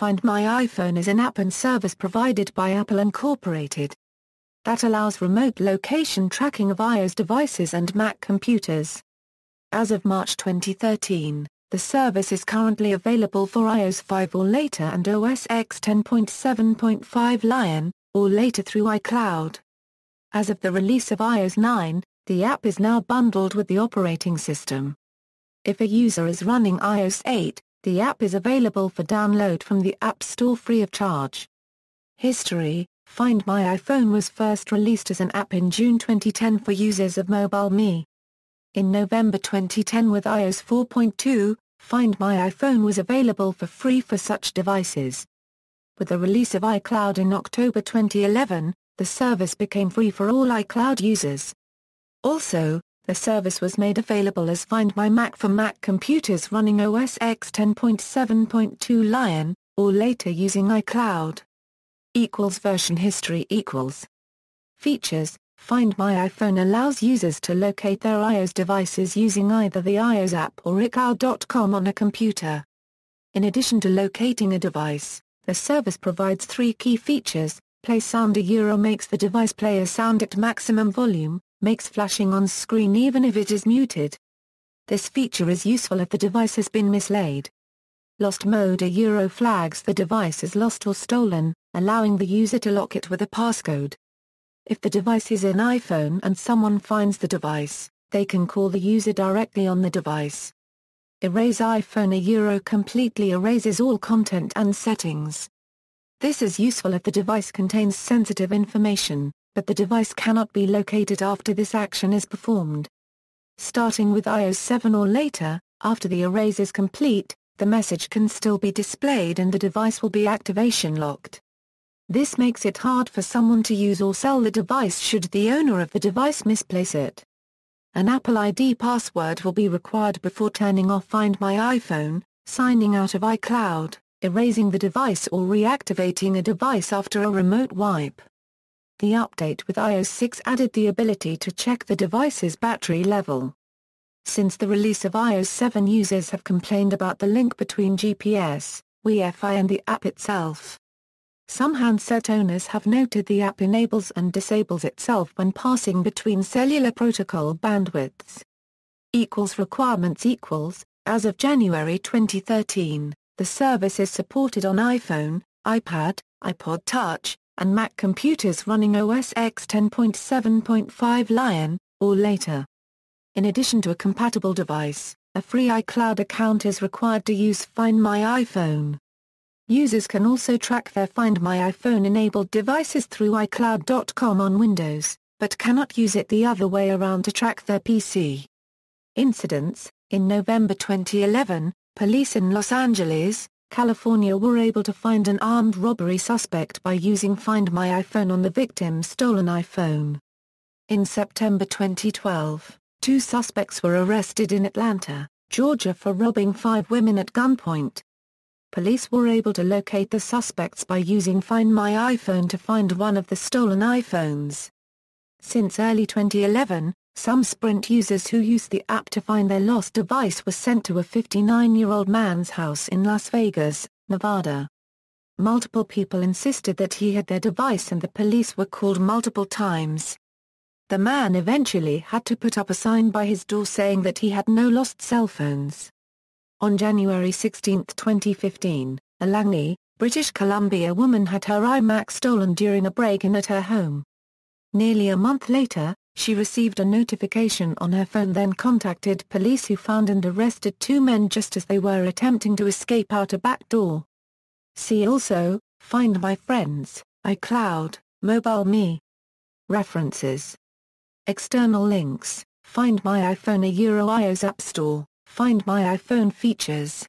Find My iPhone is an app and service provided by Apple Incorporated that allows remote location tracking of iOS devices and Mac computers. As of March 2013, the service is currently available for iOS 5 or later and OS X 10.7.5 Lion, or later through iCloud. As of the release of iOS 9, the app is now bundled with the operating system. If a user is running iOS 8, the app is available for download from the App Store free of charge. History: Find My iPhone was first released as an app in June 2010 for users of MobileMe. In November 2010 with iOS 4.2, Find My iPhone was available for free for such devices. With the release of iCloud in October 2011, the service became free for all iCloud users. Also, the service was made available as Find My Mac for Mac computers running OS X 10.7.2 Lion, or later using iCloud. Version history Features: Find My iPhone allows users to locate their iOS devices using either the iOS app or iCloud.com on a computer. In addition to locating a device, the service provides 3 key features: Play sound makes the device play a sound at maximum volume, makes flashing on screen even if it is muted. This feature is useful if the device has been mislaid. Lost mode flags the device as lost or stolen, allowing the user to lock it with a passcode. If the device is an iPhone and someone finds the device, they can call the user directly on the device. Erase iPhone completely erases all content and settings. This is useful if the device contains sensitive information, but the device cannot be located after this action is performed. Starting with iOS 7 or later, after the erase is complete, the message can still be displayed and the device will be activation locked. This makes it hard for someone to use or sell the device should the owner of the device misplace it. An Apple ID password will be required before turning off Find My iPhone, signing out of iCloud, erasing the device or reactivating a device after a remote wipe. The update with iOS 6 added the ability to check the device's battery level. Since the release of iOS 7, users have complained about the link between GPS, Wi-Fi and the app itself. Some handset owners have noted the app enables and disables itself when passing between cellular protocol bandwidths. Requirements As of January 2013, the service is supported on iPhone, iPad, iPod Touch, and Mac computers running OS X 10.7.5 Lion, or later. In addition to a compatible device, a free iCloud account is required to use Find My iPhone. Users can also track their Find My iPhone-enabled devices through iCloud.com on Windows, but cannot use it the other way around to track their PC. Incidents: In November 2011, police in Los Angeles, California were able to find an armed robbery suspect by using Find My iPhone on the victim's stolen iPhone. In September 2012, 2 suspects were arrested in Atlanta, Georgia for robbing 5 women at gunpoint. Police were able to locate the suspects by using Find My iPhone to find one of the stolen iPhones. Since early 2011, some Sprint users who used the app to find their lost device were sent to a 59-year-old man's house in Las Vegas, Nevada. Multiple people insisted that he had their device and the police were called multiple times. The man eventually had to put up a sign by his door saying that he had no lost cell phones. On January 16, 2015, a Langley, British Columbia woman had her iMac stolen during a break-in at her home. Nearly a month later, she received a notification on her phone, then contacted police who found and arrested 2 men just as they were attempting to escape out a back door. See also, Find My Friends, iCloud, MobileMe. References. External links: Find My iPhone iOS App Store, Find My iPhone features.